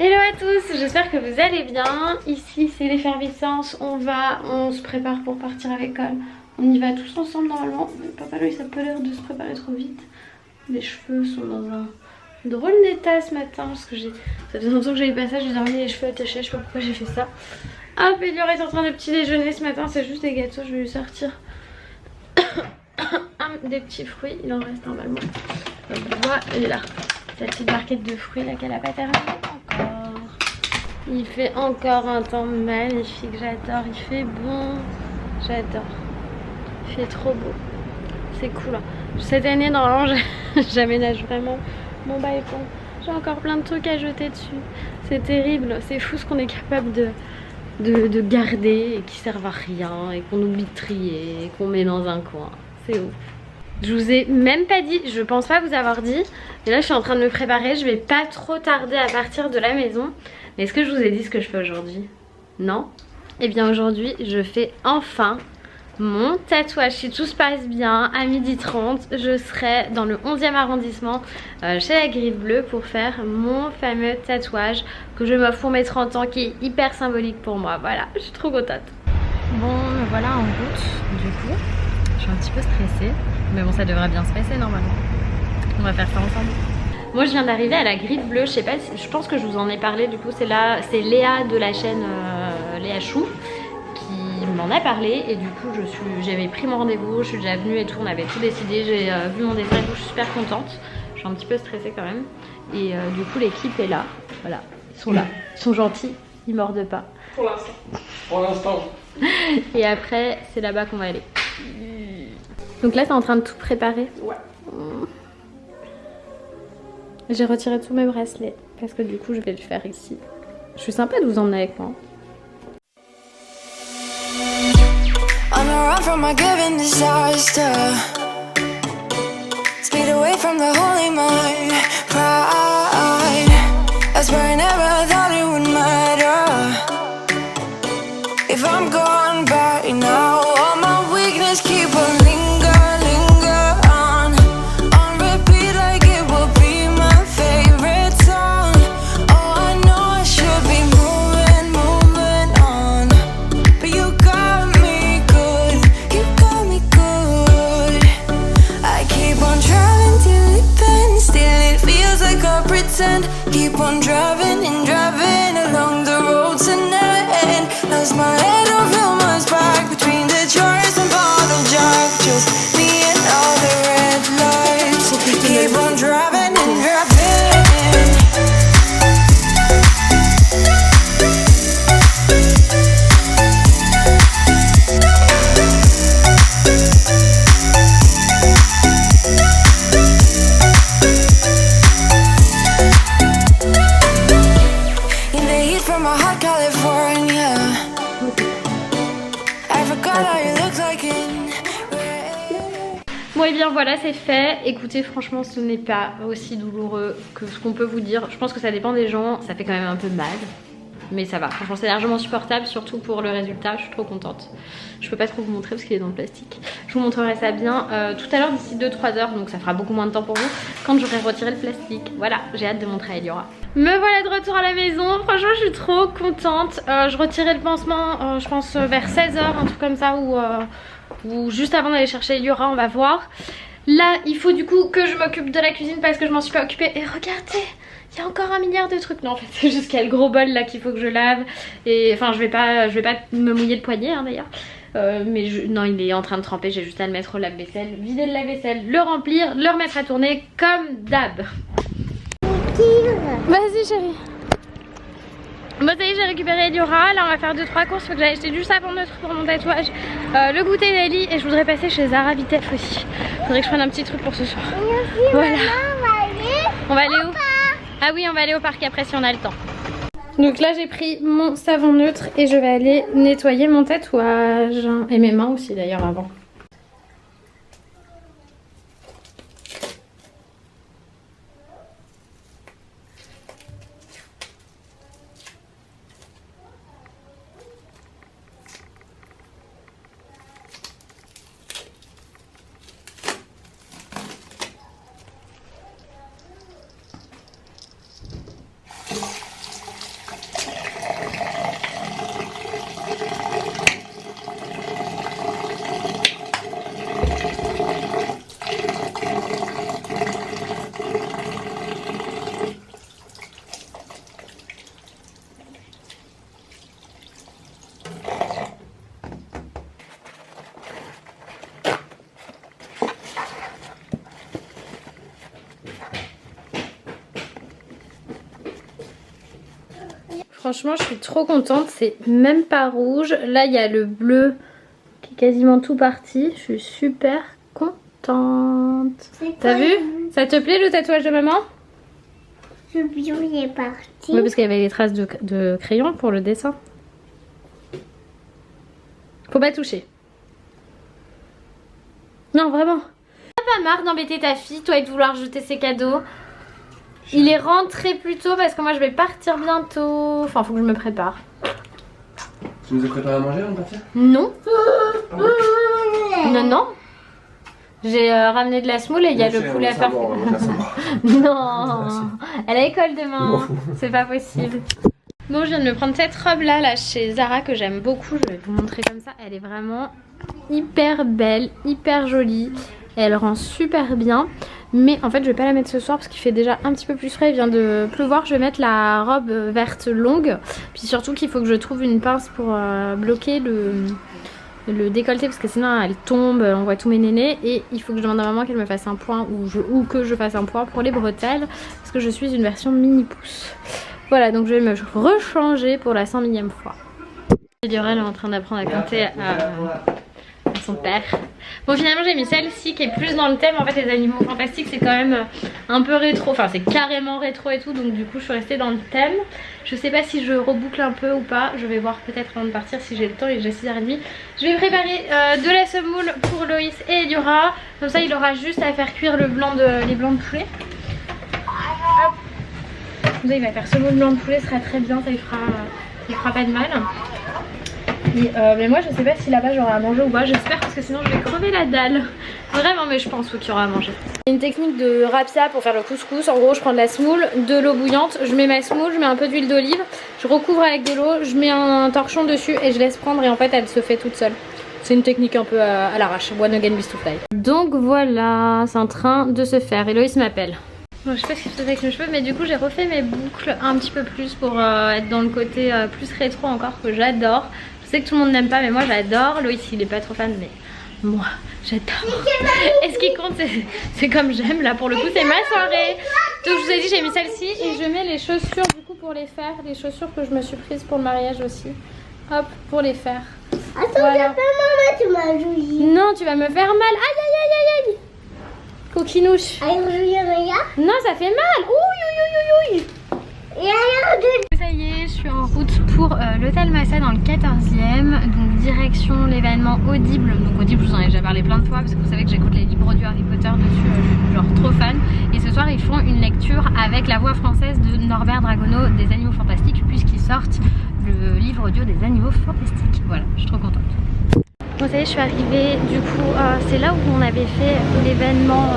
Hello à tous, j'espère que vous allez bien. Ici c'est l'effervescence, on se prépare pour partir à l'école. On y va tous ensemble normalement. Mais Papa Loïs a pas l'air de se préparer trop vite. Les cheveux sont dans un drôle d'état ce matin parce que ça faisait longtemps que j'avais pas ça, j'ai dormi les cheveux attachés, je sais pas pourquoi j'ai fait ça. Ah, Pélior est en train de petit déjeuner ce matin, c'est juste des gâteaux, je vais lui sortir des petits fruits, il en reste normalement. Voilà, sa petite barquette de fruits là qu'elle a pas terminé encore. Il fait encore un temps magnifique, j'adore, il fait bon, j'adore. Il fait trop beau, c'est cool. Cette année normalement j'aménage vraiment mon balcon. J'ai encore plein de trucs à jeter dessus. C'est terrible, c'est fou ce qu'on est capable de garder et qui servent à rien et qu'on oublie de trier et qu'on met dans un coin. C'est ouf. Je vous ai même pas dit, je pense pas vous avoir dit, mais là je suis en train de me préparer, je vais pas trop tarder à partir de la maison. Mais est-ce que je vous ai dit ce que je fais aujourd'hui? Non? Et bien aujourd'hui je fais enfin mon tatouage. Si tout se passe bien, à 12h30 je serai dans le 11e arrondissement chez la Griffe Bleue pour faire mon fameux tatouage que je m'offre pour mes 30 ans, qui est hyper symbolique pour moi. Voilà, je suis trop contente. Bon, me voilà en route du coup. Je suis un petit peu stressée, mais bon, ça devrait bien se passer normalement. On va faire ça ensemble. Moi je viens d'arriver à la Griffe Bleue, je sais pas, je pense que je vous en ai parlé, du coup c'est Léa de la chaîne Léa Chou qui m'en a parlé, et du coup j'avais pris mon rendez-vous, je suis déjà venue et tout, on avait tout décidé, j'ai vu mon dessin et tout, je suis super contente. Je suis un petit peu stressée quand même, et du coup l'équipe est là, voilà, ils sont là, ils sont gentils, ils mordent pas. Pour l'instant. Pour l'instant. Et après c'est là-bas qu'on va aller. Donc là t'es en train de tout préparer? Ouais. J'ai retiré tous mes bracelets parce que du coup je vais le faire ici. Je suis sympa de vous emmener avec moi. On the run from a given disaster. Speed away from the holy mind. Pride. That's where I never thought it would matter. If I'm gone by now, all my weakness keep on linger on repeat like it will be my favorite song. Oh, I know I should be moving on, but you got me good, you got me good. I keep on driving till it bends, still it feels like I pretend. Keep on driving and driving along the road to never end. Lost my head, don't feel my spark between the jars and bottle jack. Just me and all the red lights. Keep on driving and driving. In the heat from a hot California, I forgot how you look like in red. Bon et bien voilà, c'est fait. Écoutez, franchement ce n'est pas aussi douloureux que ce qu'on peut vous dire. Je pense que ça dépend des gens, ça fait quand même un peu mal, mais ça va, franchement c'est largement supportable, surtout pour le résultat. Je suis trop contente. Je peux pas trop vous montrer parce qu'il est dans le plastique. Je vous montrerai ça bien tout à l'heure d'ici 2-3 heures, donc ça fera beaucoup moins de temps pour vous quand j'aurai retiré le plastique. Voilà, j'ai hâte de montrer à Eliora. Me voilà de retour à la maison, franchement je suis trop contente. Je retirais le pansement je pense vers 16h, un truc comme ça, ou juste avant d'aller chercher Eliora, on va voir. Là il faut du coup que je m'occupe de la cuisine parce que je m'en suis pas occupée, et regardez, il y a encore 1 milliard de trucs. Non en fait c'est juste qu'il y a le gros bol là qu'il faut que je lave, et enfin je vais pas me mouiller le poignet hein, d'ailleurs. Mais non, il est en train de tremper, j'ai juste à le mettre au lave-vaisselle, vider le lave-vaisselle, le remplir, le remettre à tourner comme d'hab. Vas-y chérie. Bon ça y est, j'ai récupéré Eliora. Là on va faire 2-3 courses, faut que j'aille acheter du savon neutre pour mon tatouage, le goûter d'Eli, et je voudrais passer chez Zara Vitef aussi. Faudrait que je prenne un petit truc pour ce soir. Voilà. On va aller où? Ah oui, on va aller au parc après si on a le temps. Donc là j'ai pris mon savon neutre et je vais aller nettoyer mon tatouage. Et mes mains aussi d'ailleurs avant. Franchement, je suis trop contente. C'est même pas rouge. Là, il y a le bleu qui est quasiment tout parti. Je suis super contente. T'as vu? Ça te plaît le tatouage de maman? Le bio il est parti. Oui, parce qu'il y avait les traces de crayon pour le dessin. Faut pas toucher. Non, vraiment. T'as pas marre d'embêter ta fille, toi, et de vouloir jeter ses cadeaux? Il est rentré plus tôt parce que moi je vais partir bientôt. Enfin, faut que je me prépare. Tu nous as préparé à manger avant de partir? Non. Non, non. J'ai ramené de la semoule et il y a le poulet à faire. Non. Elle a école demain. C'est pas possible. Bon, je viens de me prendre cette robe là chez Zara que j'aime beaucoup. Je vais vous montrer comme ça. Elle est vraiment hyper belle, hyper jolie. Elle rend super bien. Mais en fait, je vais pas la mettre ce soir parce qu'il fait déjà un petit peu plus frais. Il vient de pleuvoir. Je vais mettre la robe verte longue. Puis surtout qu'il faut que je trouve une pince pour bloquer le décolleté parce que sinon elle tombe, on voit tous mes nénés. Et il faut que je demande à maman qu'elle me fasse un point ou que je fasse un point pour les bretelles parce que je suis une version mini pouce. Voilà, donc je vais me rechanger pour la 100 millième fois. Diorel est en train d'apprendre à compter à son père. Bon, finalement j'ai mis celle-ci qui est plus dans le thème. En fait, les animaux fantastiques c'est quand même un peu rétro, enfin c'est carrément rétro et tout, donc du coup je suis restée dans le thème. Je sais pas si je reboucle un peu ou pas, je vais voir peut-être avant de partir si j'ai le temps. Il est déjà 6h30. Je vais préparer de la semoule pour Loïs et Ediora, comme ça il aura juste à faire cuire les blancs de poulet. Hop. Comme ça il va faire semoule blanc de poulet, ce sera très bien, ça lui fera pas de mal. Et mais moi je sais pas si là-bas j'aurai à manger ou pas, j'espère parce que sinon je vais crever la dalle. Vraiment, mais je pense qu'il y aura à manger. C'est une technique de rapia pour faire le couscous. En gros je prends de la semoule, de l'eau bouillante, je mets ma semoule, je mets un peu d'huile d'olive, je recouvre avec de l'eau, je mets un torchon dessus et je laisse prendre et en fait elle se fait toute seule. C'est une technique un peu à l'arrache, one again with to fly. Donc voilà, c'est en train de se faire. Héloïse m'appelle. Bon, je sais pas ce qui se passe avec mes cheveux, mais du coup j'ai refait mes boucles un petit peu plus pour être dans le côté plus rétro encore, que j'adore. Je sais que tout le monde n'aime pas, mais moi j'adore. Loïs il est pas trop fan, mais moi j'adore. Et ce qui compte c'est comme j'aime. Là pour le coup c'est ma soirée. Donc je vous ai dit j'ai mis celle-ci et je mets les chaussures du coup pour les faire. Les chaussures que je me suis prises pour le mariage aussi. Hop, pour les faire. Attends, voilà. maman, tu m'as joué. Non, tu vas me faire mal. Aïe aïe aïe aïe aïe. Coquinouche. Non, ça fait mal. Ouh, ouh, ouh, ouh. Ça y est, je suis en route pour l'hôtel Massa dans le 14e. Donc direction l'événement Audible. Donc Audible, je vous en ai déjà parlé plein de fois parce que vous savez que j'écoute les livres audio Harry Potter dessus. Je suis genre trop fan. Et ce soir, ils font une lecture avec la voix française de Norbert Dragono des Animaux Fantastiques puisqu'ils sortent le livre audio des Animaux Fantastiques. Voilà, je suis trop contente. Bon ça y est, je suis arrivée, du coup c'est là où on avait fait l'événement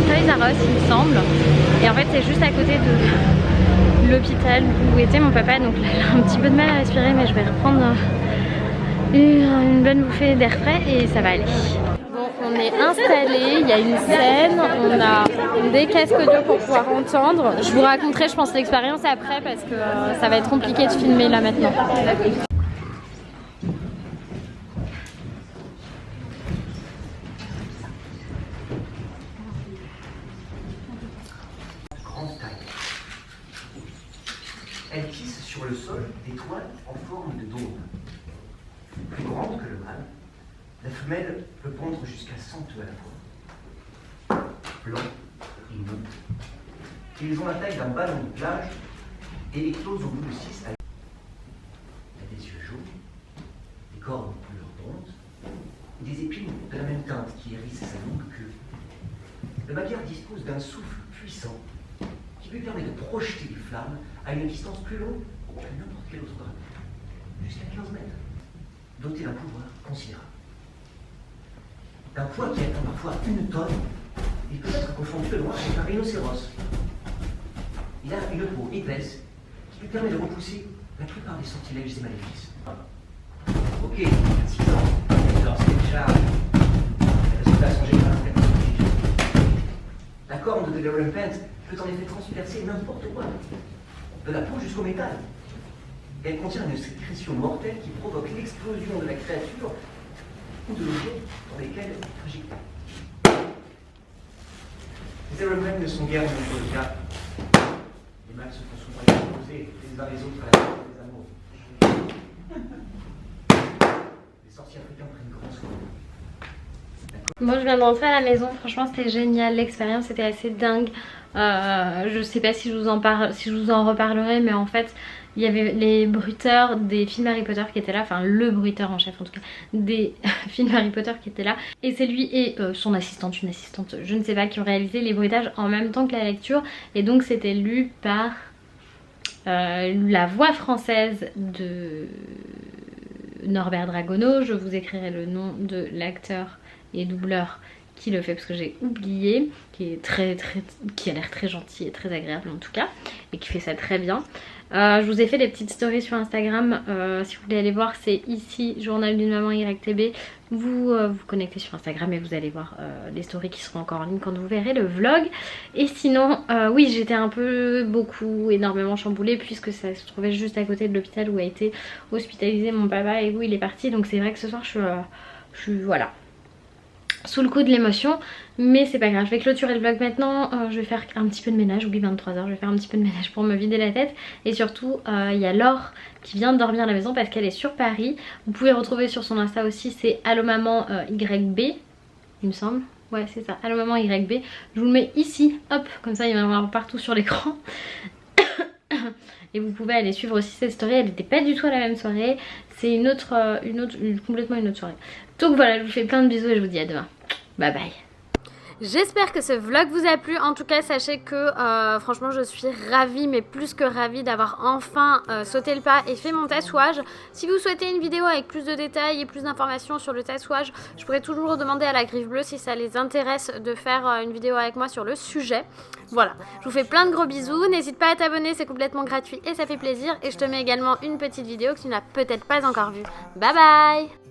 Toys R Us il me semble. Et en fait c'est juste à côté de l'hôpital où était mon papa, donc là il a un petit peu de mal à respirer mais je vais reprendre une bonne bouffée d'air frais et ça va aller. Bon, on est installé, il y a une scène, on a des casques audio pour pouvoir entendre. Je vous raconterai je pense l'expérience après parce que ça va être compliqué de filmer là maintenant. Elle tisse sur le sol des toiles en forme de dôme. Plus grande que le mâle, la femelle peut pondre jusqu'à 100 œufs à la fois. Blancs et mous. Ils ont la taille d'un ballon de plage et éclosent au bout de 6 à 8. Elle a des yeux jaunes, des cornes de couleur bronze et des épines de la même teinte qui hérissent sa longue queue. Le macaire dispose d'un souffle puissant qui lui permet de projeter des flammes à une distance plus longue que n'importe quel autre drapeau, jusqu'à 15 mètres, doté d'un pouvoir considérable. D'un poids qui atteint parfois 1 tonne, il peut être confondu de loin avec un rhinocéros. Il a une peau épaisse qui lui permet de repousser la plupart des sortilèges et maléfices. Ok, 6 ans, lorsque déjà les résultats sont généralement la corne de Development peut en effet transpercer n'importe quoi, de la peau jusqu'au métal. Elle contient une sécrétion mortelle qui provoque l'explosion de la créature ou de l'objet dans lesquels elle est injectée. Les Development ne sont guère de nombreux cas. Les mâles se font souvent exposer les uns les autres à la mort des Les sorciers africains prennent grand soin. Bon, je viens d'entrer à la maison, franchement c'était génial, l'expérience était assez dingue. Je sais pas si je vous en reparlerai, mais en fait il y avait les bruiteurs des films Harry Potter qui étaient là, enfin le bruiteur en chef en tout cas des films Harry Potter qui étaient là, et c'est lui et son assistante, une assistante je ne sais pas, qui ont réalisé les bruitages en même temps que la lecture, et donc c'était lu par la voix française de Norbert Dragono. Je vous écrirai le nom de l'acteur et doubleur qui le fait parce que j'ai oublié, qui a l'air très gentil et très agréable en tout cas, et qui fait ça très bien. Je vous ai fait des petites stories sur Instagram, si vous voulez aller voir, c'est ici, journal d'une maman YTB. Vous vous connectez sur Instagram et vous allez voir les stories qui seront encore en ligne quand vous verrez le vlog. Et sinon, oui, j'étais énormément chamboulée puisque ça se trouvait juste à côté de l'hôpital où a été hospitalisé mon papa et où il est parti. Donc c'est vrai que ce soir je suis voilà, sous le coup de l'émotion, mais c'est pas grave. Je vais clôturer le vlog maintenant, je vais faire un petit peu de ménage, oublie 23h, je vais faire un petit peu de ménage pour me vider la tête. Et surtout il y a Laure qui vient de dormir à la maison parce qu'elle est sur Paris. Vous pouvez retrouver sur son Insta aussi, c'est Allo Maman YB, il me semble. Ouais c'est ça, Allo Maman YB. Je vous le mets ici, hop, comme ça il va y en avoir partout sur l'écran. Et vous pouvez aller suivre aussi cette story, elle n'était pas du tout à la même soirée, c'est complètement une autre soirée. Donc voilà, je vous fais plein de bisous et je vous dis à demain. Bye bye. J'espère que ce vlog vous a plu. En tout cas sachez que franchement je suis ravie, mais plus que ravie d'avoir enfin sauté le pas et fait mon tatouage. Si vous souhaitez une vidéo avec plus de détails et plus d'informations sur le tatouage, je pourrais toujours demander à la Griffe Bleue si ça les intéresse de faire une vidéo avec moi sur le sujet. Voilà, je vous fais plein de gros bisous, n'hésite pas à t'abonner, c'est complètement gratuit et ça fait plaisir. Et je te mets également une petite vidéo que tu n'as peut-être pas encore vue. Bye bye.